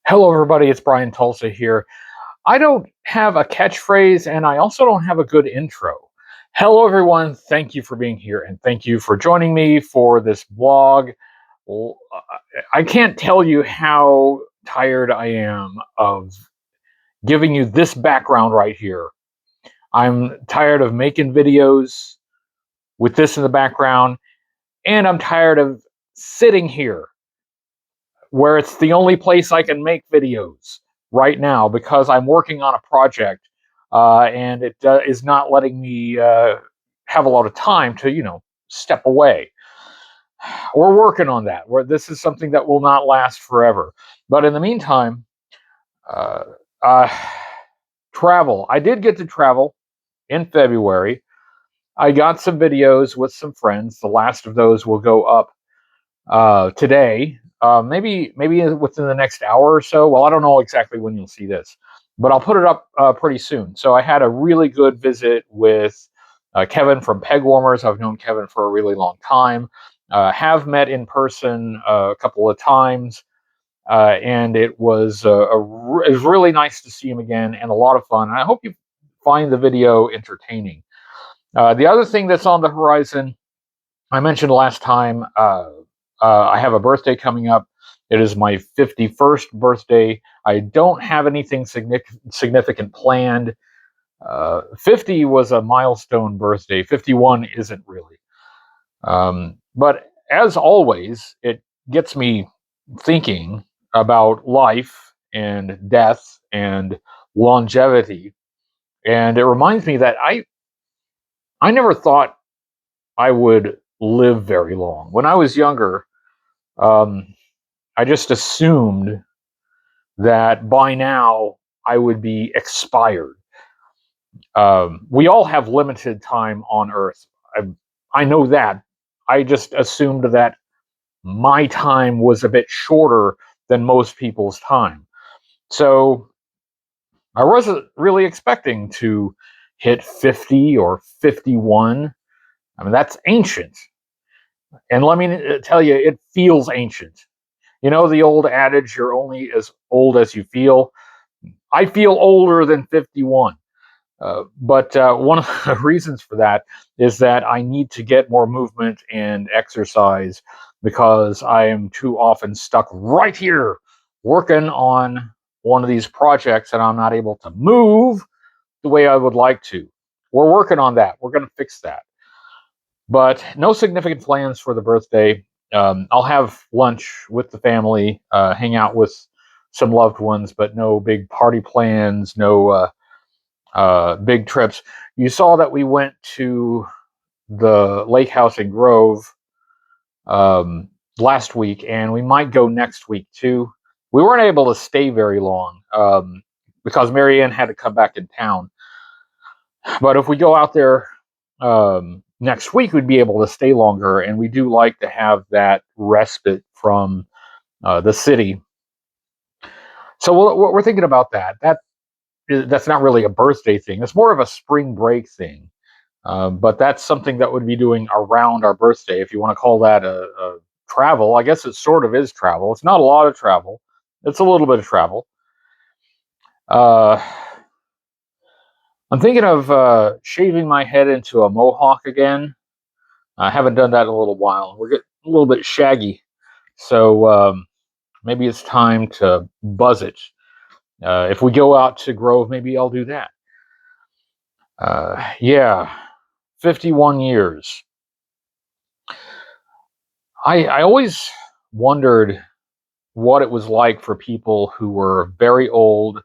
Hello, everybody. It's Brian Tulsa here. I don't have a catchphrase, and I also don't have a good intro. Hello, everyone. Thank you for being here, and thank you for joining me for this blog. Well, I can't tell you how tired I am of giving you this background right here. I'm tired of making videos with this in the background, and I'm tired of sitting here where it's the only place I can make videos right now because I'm working on a project and it is not letting me have a lot of time to, step away. We're working on that. Where this is something that will not last forever. But in the meantime, uh, uh, travel. I did get to travel in February. I got some videos with some friends. The last of those will go up today, maybe within the next hour or so. Well, I don't know exactly when you'll see this, but I'll put it up pretty soon. So I had a really good visit with Kevin from Peg Warmers. I've known Kevin for a really long time. Have met in person a couple of times, and it was really nice to see him again and a lot of fun. And I hope you find the video entertaining. The other thing that's on the horizon, I mentioned last time, I have a birthday coming up. It is my 51st birthday. I don't have anything significant planned. 50 was a milestone birthday. 51 isn't really. But as always, it gets me thinking about life and death and longevity. And it reminds me that I never thought I would live very long. When I was younger, um, I just assumed that by now I would be expired. We all have limited time on Earth. I know that. I just assumed that my time was a bit shorter than most people's time. So I wasn't really expecting to hit 50 or 51. I mean, that's ancient. And let me tell you, it feels ancient. You know the old adage, you're only as old as you feel? I feel older than 51. But one of the reasons for that is that I need to get more movement and exercise because I am too often stuck right here working on one of these projects and I'm not able to move the way I would like to. We're working on that. We're going to fix that. But no significant plans for the birthday. I'll have lunch with the family, hang out with some loved ones, but no big party plans, no big trips. You saw that we went to the lake house in Grove last week, and we might go next week too. We weren't able to stay very long because Marianne had to come back in town. But if we go out there next week, we'd be able to stay longer, and we do like to have that respite from the city. So we're thinking about that. That's not really a birthday thing. It's more of a spring break thing. But that's something that would be doing around our birthday. If you want to call that a travel, I guess it sort of is travel. It's not a lot of travel. It's a little bit of travel. Uh, I'm thinking of shaving my head into a mohawk again. I haven't done that in a little while. We're getting a little bit shaggy, so maybe it's time to buzz it. If we go out to Grove, maybe I'll do that. Yeah, 51 years. I always wondered what it was like for people who were very old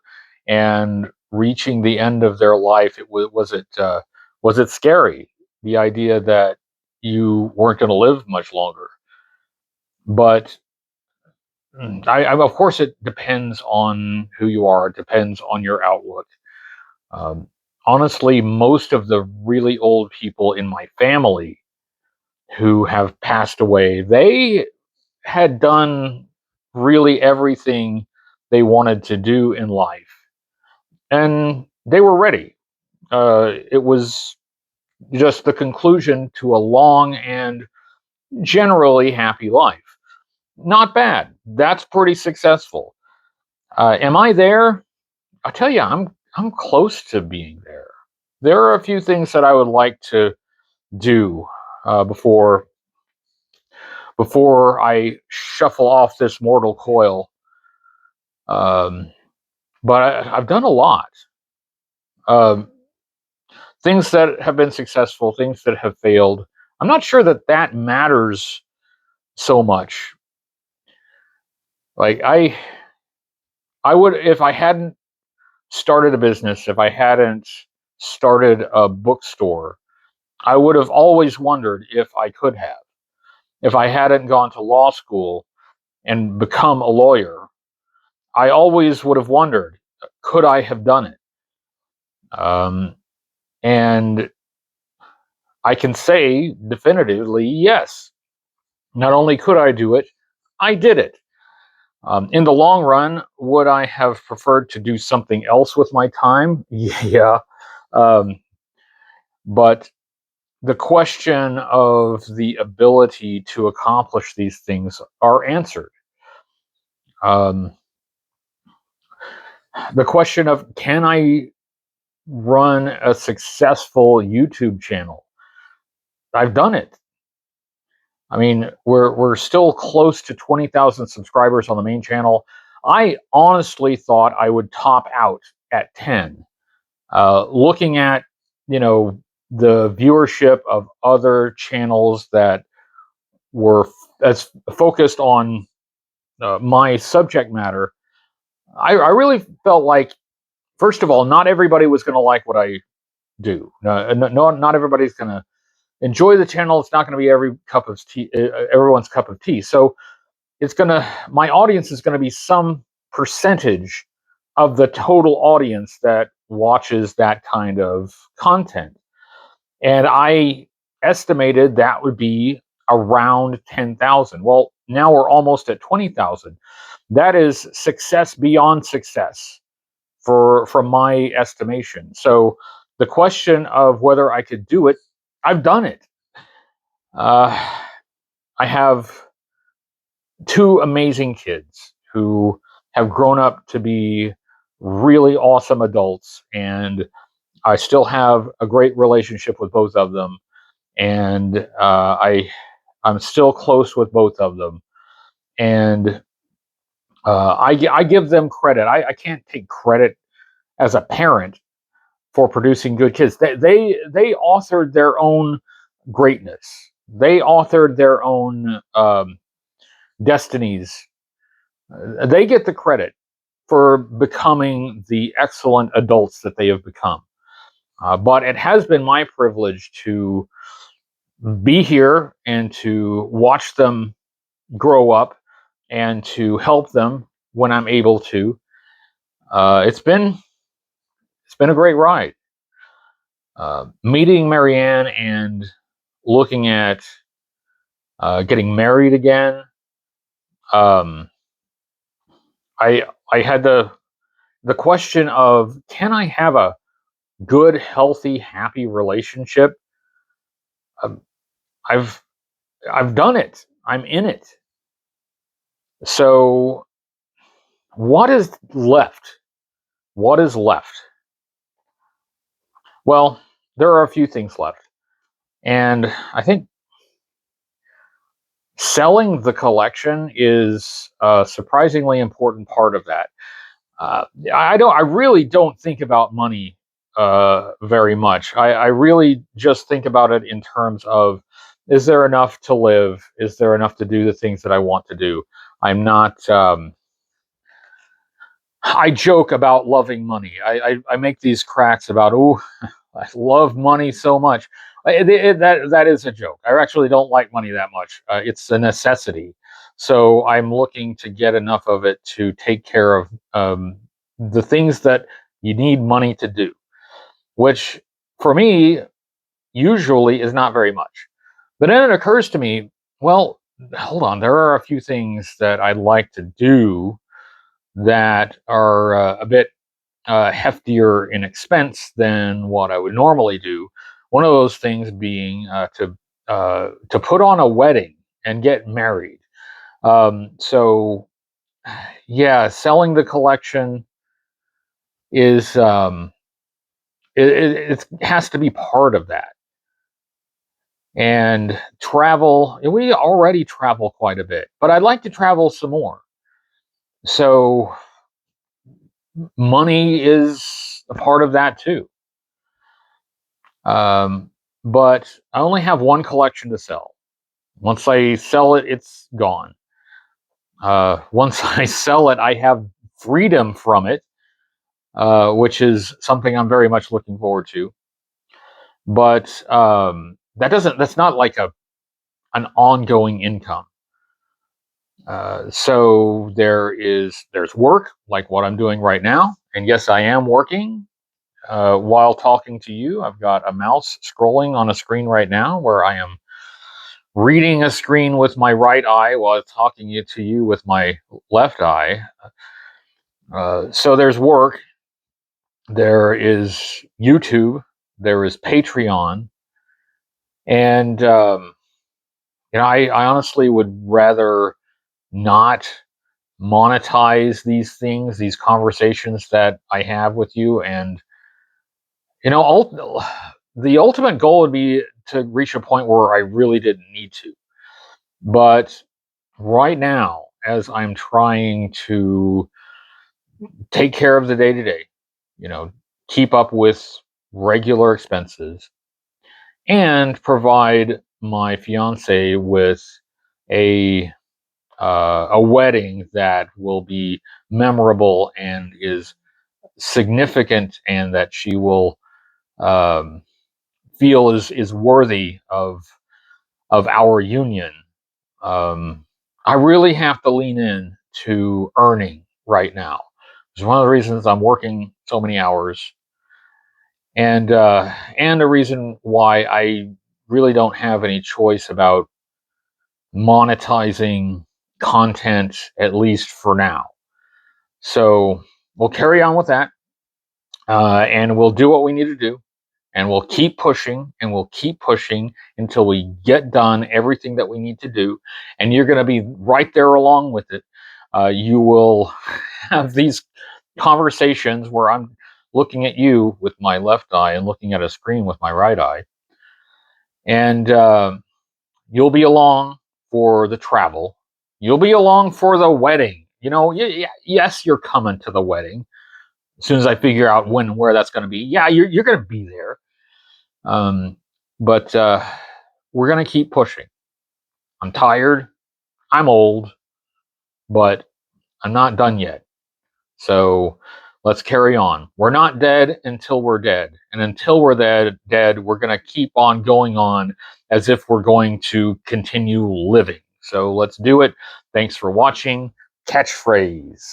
and reaching the end of their life. Was it scary? The idea that you weren't going to live much longer. But of course, it depends on who you are. It depends on your outlook. Um, Honestly, most of the really old people in my family who have passed away, they had done really everything they wanted to do in life, and they were ready. It was just the conclusion to a long and generally happy life. Not bad. That's pretty successful. Am I there? I'll tell you, I'm close to being there. There are a few things that I would like to do before I shuffle off this mortal coil. Um, but I've done a lot. Um, Things that have been successful, things that have failed. I'm not sure that that matters so much. Like I would, if I hadn't started a business, if I hadn't started a bookstore, I would have always wondered if I could have. If I hadn't gone to law school and become a lawyer, I always would have wondered, could I have done it? Um, and I can say definitively, yes. Not only could I do it, I did it. In the long run, would I have preferred to do something else with my time? Yeah. Um, but the question of the ability to accomplish these things are answered. Um, the question of, can I run a successful YouTube channel? I've done it. I mean, we're still close to 20,000 subscribers on the main channel. I honestly thought I would top out at 10. Looking at, you know, the viewership of other channels that were as focused on my subject matter, I really felt like, first of all, not everybody was going to like what I do. No, not everybody's going to enjoy the channel. It's not going to be everyone's cup of tea. So my audience is going to be some percentage of the total audience that watches that kind of content. And I estimated that would be around 10,000. Well, now we're almost at 20,000. That is success beyond success from my estimation. So the question of whether I could do it, I've done it. Uh, I have two amazing kids who have grown up to be really awesome adults, and I still have a great relationship with both of them, and I'm still close with both of them, and I give them credit. I can't take credit as a parent for producing good kids. They authored their own greatness. They authored their own destinies. They get the credit for becoming the excellent adults that they have become. But it has been my privilege to be here and to watch them grow up and to help them when I'm able to. It's been a great ride. Meeting Marianne and looking at getting married again. Um, I had the question of, can I have a good, healthy, happy relationship? Um, I've I've done it. I'm in it. So what is left? What is left? Well, there are a few things left. And I think selling the collection is a surprisingly important part of that. I really don't think about money very much. I really just think about it in terms of, is there enough to live? Is there enough to do the things that I want to do? I'm not. I joke about loving money. I make these cracks about, oh, I love money so much. That is a joke. I actually don't like money that much. It's a necessity. So I'm looking to get enough of it to take care of the things that you need money to do, which for me usually is not very much. But then it occurs to me, well, hold on, there are a few things that I'd like to do that are a bit heftier in expense than what I would normally do. One of those things being to put on a wedding and get married. So yeah, selling the collection is it has to be part of that. And travel, we already travel quite a bit, but I'd like to travel some more. So money is a part of that too. Um, but I only have one collection to sell. Once I sell it, it's gone. Once I sell it, I have freedom from it, which is something I'm very much looking forward to. But that's not like an ongoing income. So there's work like what I'm doing right now, and yes, I am working while talking to you. I've got a mouse scrolling on a screen right now where I am reading a screen with my right eye while talking to you with my left eye. So there's work. There is YouTube. There is Patreon, and I honestly would rather not monetize these things, these conversations that I have with you. And, the ultimate goal would be to reach a point where I really didn't need to. But right now, as I'm trying to take care of the day to day, you know, keep up with regular expenses and provide my fiance with a a wedding that will be memorable and is significant, and that she will um, feel is worthy of our union. Um, I really have to lean in to earning right now. It's one of the reasons I'm working so many hours, and a reason why I really don't have any choice about monetizing content, at least for now. So we'll carry on with that, and we'll do what we need to do, and we'll keep pushing, and we'll keep pushing until we get done everything that we need to do. And you're going to be right there along with it. You will have these conversations where I'm looking at you with my left eye and looking at a screen with my right eye, and you'll be along for the travel. You'll be along for the wedding. Yes, you're coming to the wedding. As soon as I figure out when and where that's going to be, yeah, you're going to be there. Um, but we're going to keep pushing. I'm tired. I'm old, but I'm not done yet. So let's carry on. We're not dead until we're dead. And until we're dead, we're going to keep on going on as if we're going to continue living. So let's do it. Thanks for watching. Catchphrase.